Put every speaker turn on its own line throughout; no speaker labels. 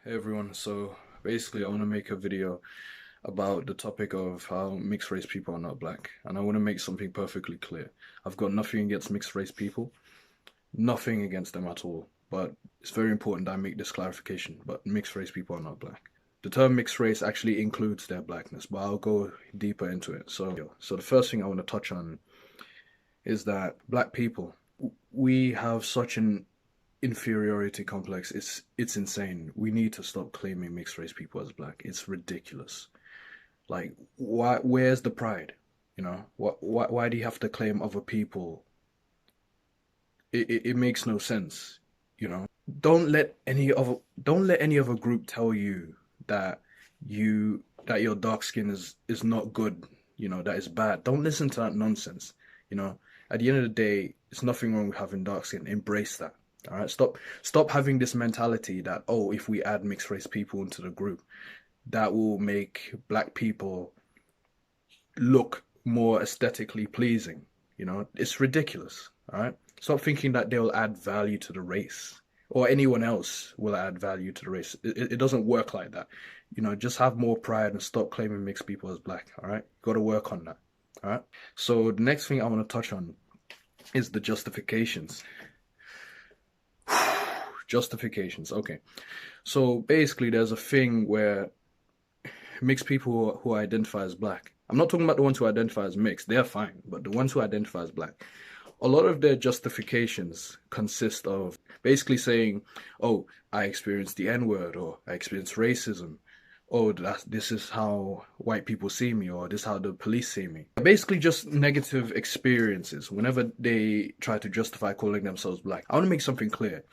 Hey everyone, so basically I want to make a video about the topic of how mixed race people are not black. And I want to make something perfectly clear. I've got nothing against mixed race people, nothing against them at all. But it's very important that I make this clarification, but mixed race people are not black. The term mixed race actually includes their blackness, but I'll go deeper into it. So the first thing I want to touch on is that black people, we have such an inferiority complex. It's insane. We need to stop claiming mixed race people as black. It's ridiculous. Like, where's the pride? You know, why do you have to claim other people? It makes no sense. You know, don't let any other group tell you that your dark skin is not good. You know, that is bad. Don't listen to that nonsense. You know, at the end of the day, it's nothing wrong with having dark skin. Embrace that. All right, stop having this mentality that, oh, if we add mixed race people into the group, that will make black people look more aesthetically pleasing. You know, it's ridiculous. All right, stop thinking that they'll add value to the race or anyone else will add value to the race. It doesn't work like that. You know, just have more pride and stop claiming mixed people as black. All right, got to work on that. All right. So the next thing I want to touch on is the justifications. Justifications. Okay. So basically there's a thing where mixed people who identify as black, I'm not talking about the ones who identify as mixed, they're fine, but the ones who identify as black, a lot of their justifications consist of basically saying, oh, I experienced the N-word, or I experienced racism, oh, this is how white people see me, or this is how the police see me. Basically just negative experiences whenever they try to justify calling themselves black. I want to make something clear.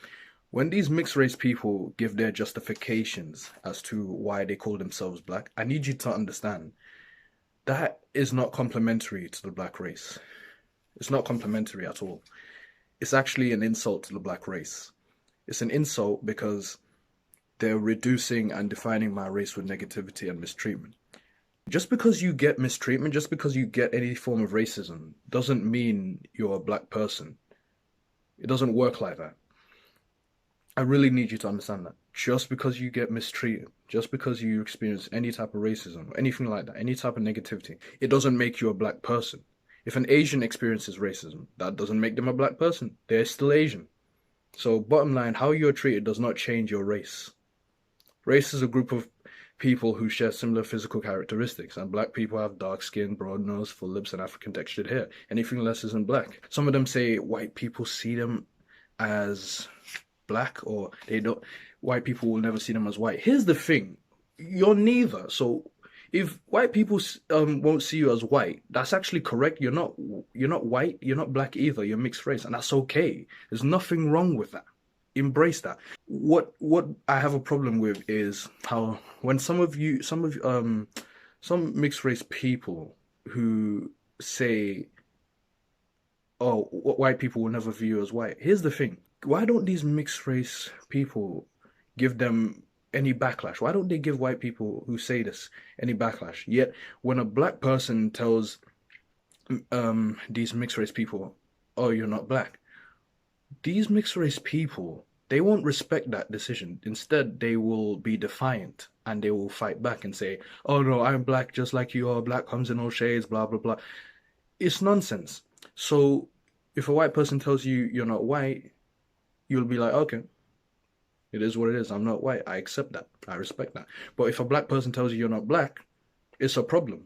When these mixed race people give their justifications as to why they call themselves black, I need you to understand that is not complimentary to the black race. It's not complimentary at all. It's actually an insult to the black race. It's an insult because they're reducing and defining my race with negativity and mistreatment. Just because you get mistreatment, just because you get any form of racism, doesn't mean you're a black person. It doesn't work like that. I really need you to understand that. Just because you get mistreated, just because you experience any type of racism, or anything like that, any type of negativity, it doesn't make you a black person. If an Asian experiences racism, that doesn't make them a black person. They're still Asian. So bottom line, how you're treated does not change your race. Race is a group of people who share similar physical characteristics, and black people have dark skin, broad nose, full lips, and African textured hair. Anything less isn't black. Some of them say white people see them as black, or they don't, white people will never see them as white. Here's the thing, you're neither. So if white people won't see you as white, that's actually correct. You're not white, you're not black either, you're mixed race, and that's okay. There's nothing wrong with that. Embrace that. What I have a problem with is how when some mixed race people who say, oh, white people will never view you as white. Here's the thing. Why don't these mixed race people give them any backlash? Why don't they give white people who say this any backlash? Yet when a black person tells these mixed race people, oh, you're not black, these mixed race people, they won't respect that decision. Instead, they will be defiant and they will fight back and say, oh no, I'm black just like you are, black comes in all shades, blah, blah, blah. It's nonsense. So if a white person tells you you're not white, you'll be like, okay, it is what it is. I'm not white. I accept that. I respect that. But if a black person tells you you're not black, it's a problem.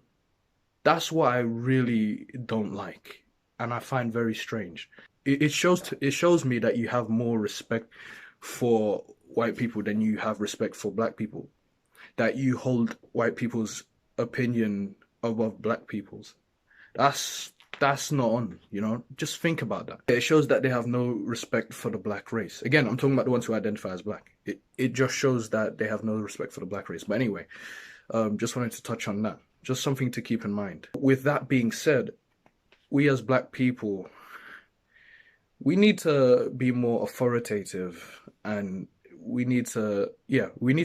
That's what I really don't like, and I find very strange. It shows me that you have more respect for white people than you have respect for black people. That you hold white people's opinion above black people's. That's not on, you know? Just think about that. It shows that they have no respect for the black race. Again, I'm talking about the ones who identify as black. It just shows that they have no respect for the black race. But anyway, just wanted to touch on that. Just something to keep in mind. With that being said, we as black people, we need to be more authoritative, and we need to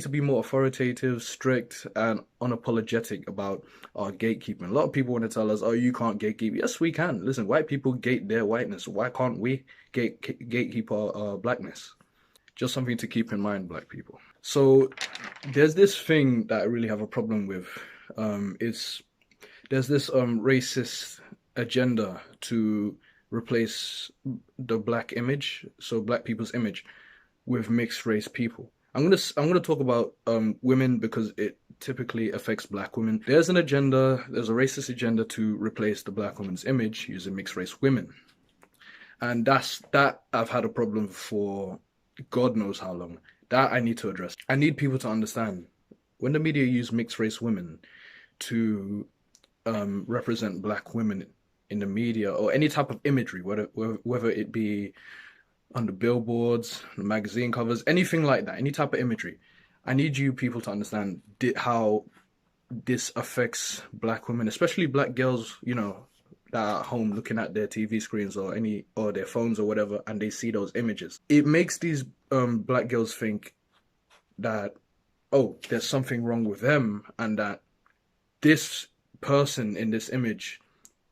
be more authoritative, strict, and unapologetic about our gatekeeping. A lot of people want to tell us, oh, you can't gatekeep. Yes, we can. Listen, white people gate their whiteness. Why can't we gatekeep our blackness? Just something to keep in mind, black people. So There's this thing that I really have a problem with. It's there's this racist agenda to replace the black image, so black people's image, with mixed race people. I'm gonna talk about women because it typically affects black women. There's a racist agenda to replace the black woman's image using mixed race women. And that I've had a problem for God knows how long. That I need to address. I need people to understand when the media use mixed race women to represent black women in the media or any type of imagery, whether it be on the billboards, the magazine covers, anything like that, any type of imagery. I need you people to understand how this affects black women, especially black girls, that are at home looking at their TV screens or their phones or whatever, and they see those images. It makes these black girls think that, oh, there's something wrong with them, and that this person in this image,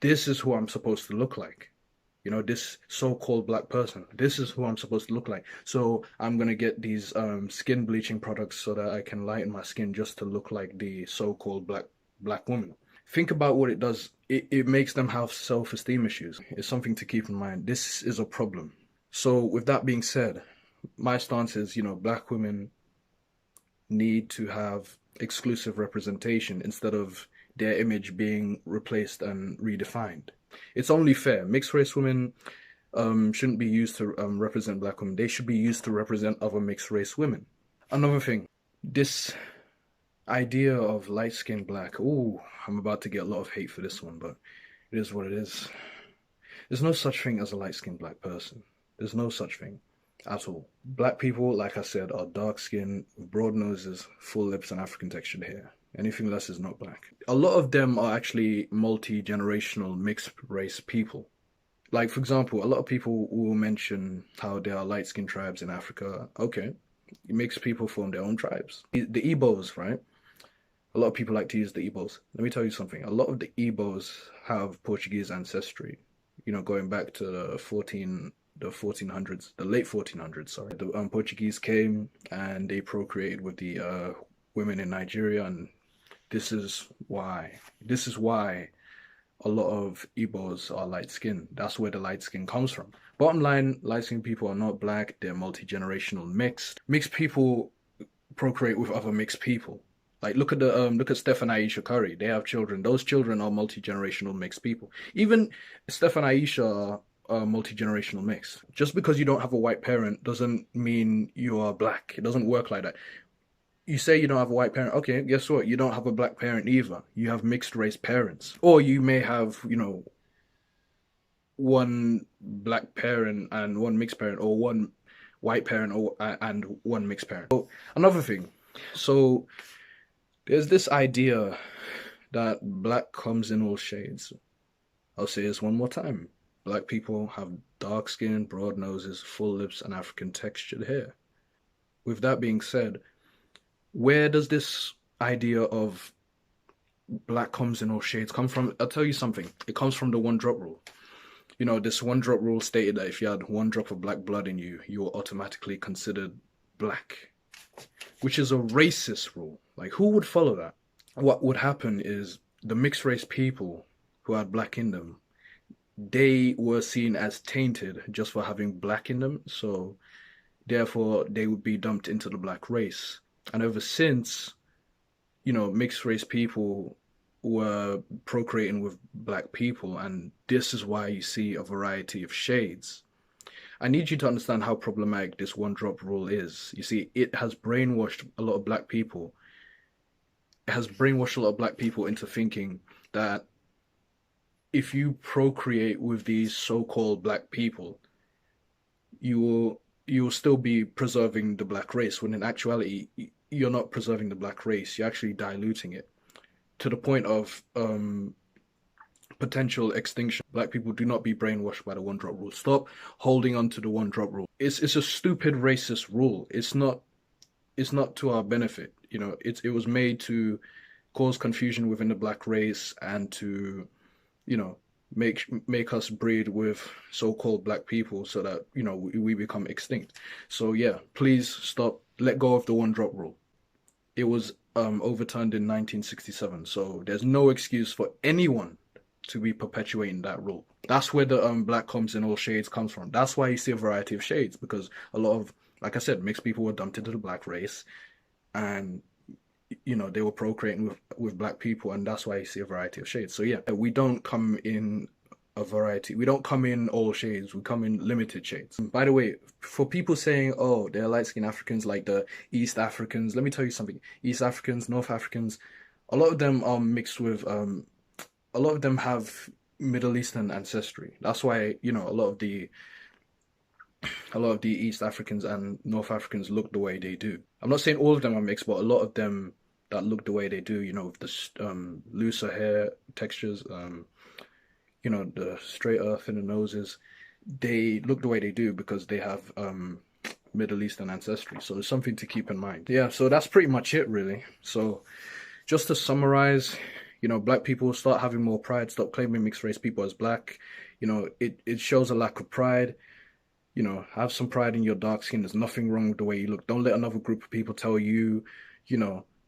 this is who I'm supposed to look like. This so-called black person, this is who I'm supposed to look like. So I'm gonna get these skin bleaching products so that I can lighten my skin just to look like the so-called black woman. Think about what it does. It makes them have self-esteem issues. It's something to keep in mind. This is a problem. So with that being said, my stance is, black women need to have exclusive representation instead of their image being replaced and redefined. It's only fair. Mixed race women shouldn't be used to represent black women. They should be used to represent other mixed race women. Another thing, this idea of light-skinned black. Ooh, I'm about to get a lot of hate for this one, but it is what it is. There's no such thing as a light-skinned black person. There's no such thing at all. Black people, like I said, are dark-skinned, with broad noses, full lips, and African-textured hair. Anything less is not black. A lot of them are actually multi-generational mixed-race people. Like, for example, a lot of people will mention how there are light-skinned tribes in Africa. Okay, mixed people form their own tribes. The Igbos, right? A lot of people like to use the Igbos. Let me tell you something. A lot of the Igbos have Portuguese ancestry, going back to the 1400s, the late 1400s, sorry. The Portuguese came and they procreated with the women in Nigeria, and this is why a lot of Igbos are light-skinned. That's where the light skin comes from. Bottom line, light-skinned people are not black. They're multi-generational mixed. Mixed people procreate with other mixed people. Like, look at Steph and Aisha Curry. They have children. Those children are multi-generational mixed people. Even Steph and Aisha are multi-generational mix. Just because you don't have a white parent doesn't mean you are black. It doesn't work like that. You say you don't have a white parent. Okay, guess what? You don't have a black parent either. You have mixed race parents. Or you may have, one black parent and one mixed parent, or one white parent and one mixed parent. So, another thing. So there's this idea that black comes in all shades. I'll say this one more time. Black people have dark skin, broad noses, full lips, and African textured hair. With that being said, where does this idea of black comes in all shades come from? I'll tell you something. It comes from the one drop rule. This one drop rule stated that if you had one drop of black blood in you, you were automatically considered black, which is a racist rule. Like, who would follow that? What would happen is the mixed race people who had black in them, they were seen as tainted just for having black in them. So therefore they would be dumped into the black race. And ever since, mixed race people were procreating with black people, and this is why you see a variety of shades. I need you to understand how problematic this one drop rule is. You see, it has brainwashed a lot of black people. It has brainwashed a lot of black people into thinking that if you procreate with these so-called black people, you will still be preserving the black race, when in actuality, you're not preserving the black race. You're actually diluting it to the point of potential extinction. Black people, do not be brainwashed by the one drop rule. Stop holding on to the one drop rule. It's a stupid racist rule. It's not to our benefit. It was made to cause confusion within the black race and to, make us breed with so-called black people so that, we become extinct. So yeah, please stop, let go of the one drop rule. it was overturned in 1967. So there's no excuse for anyone to be perpetuating that rule. That's where the black comes in all shades comes from. That's why you see a variety of shades, because a lot of, like I said, mixed people were dumped into the black race, and they were procreating with black people, and that's why you see a variety of shades. So yeah, we don't come in a variety. We don't come in all shades. We come in limited shades. By the way, for people saying, oh, they're light-skinned Africans like the East Africans, let me tell you something. East Africans, North Africans, a lot of them are mixed with, a lot of them have Middle Eastern ancestry. That's why, a lot of the East Africans and North Africans look the way they do. I'm not saying all of them are mixed, but a lot of them that look the way they do, with the looser hair textures, the straighter, thinner noses, they look the way they do because they have Middle Eastern ancestry. So it's something to keep in mind. Yeah, so that's pretty much it, really. So just to summarize, black people start having more pride, stop claiming mixed race people as black. It shows a lack of pride. Have some pride in your dark skin. There's nothing wrong with the way you look. Don't let another group of people tell you,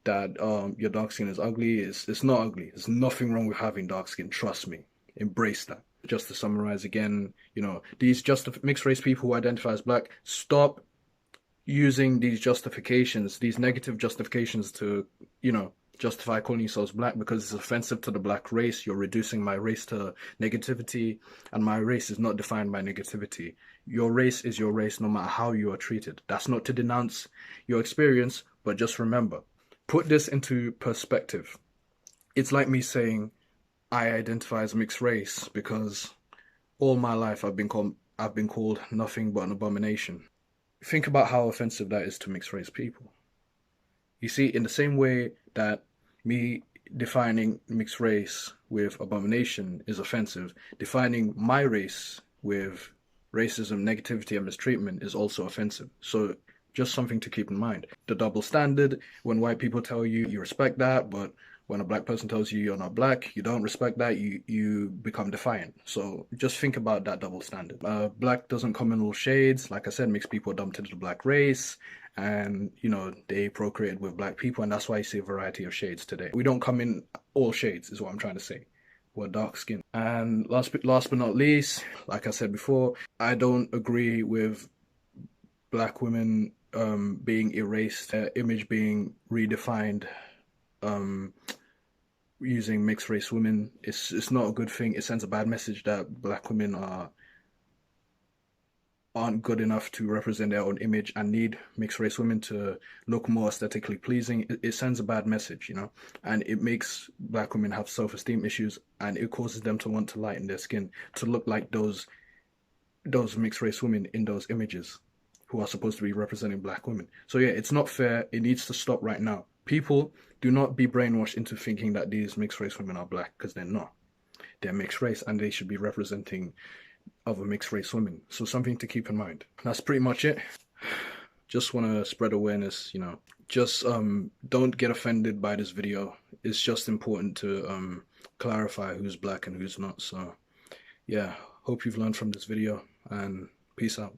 that your dark skin is ugly. It's not ugly. There's nothing wrong with having dark skin. Trust me. Embrace that. Just to summarize again, these mixed race people who identify as black, stop using these justifications, these negative justifications to, justify calling yourselves black, because it's offensive to the black race. You're reducing my race to negativity, and my race is not defined by negativity. Your race is your race no matter how you are treated. That's not to denounce your experience, but just remember, put this into perspective. It's like me saying I identify as mixed race because all my life I've been called nothing but an abomination. Think about how offensive that is to mixed race people. You see, in the same way that me defining mixed race with abomination is offensive, defining my race with racism, negativity, and mistreatment is also offensive. So just something to keep in mind. The double standard, when white people tell you you respect that, but when a black person tells you you're not black, you don't respect that, you become defiant. So just think about that double standard. Black doesn't come in all shades. Like I said, mixed people are dumped into the black race, and they procreated with black people, and that's why you see a variety of shades today. We don't come in all shades, is what I'm trying to say. We're dark skinned. And last but not least, like I said before, I don't agree with black women being erased, their image being redefined, using mixed race women. It's not a good thing. It sends a bad message that black women aren't good enough to represent their own image and need mixed race women to look more aesthetically pleasing. It sends a bad message, and it makes black women have self-esteem issues, and it causes them to want to lighten their skin to look like those mixed race women in those images who are supposed to be representing black women. So yeah, it's not fair. It needs to stop right now. People, do not be brainwashed into thinking that these mixed race women are black, because they're not. They're mixed race, and they should be representing other mixed race women. So something to keep in mind. That's pretty much it. Just want to spread awareness, just don't get offended by this video. It's just important to clarify who's black and who's not. So yeah, hope you've learned from this video, and peace out.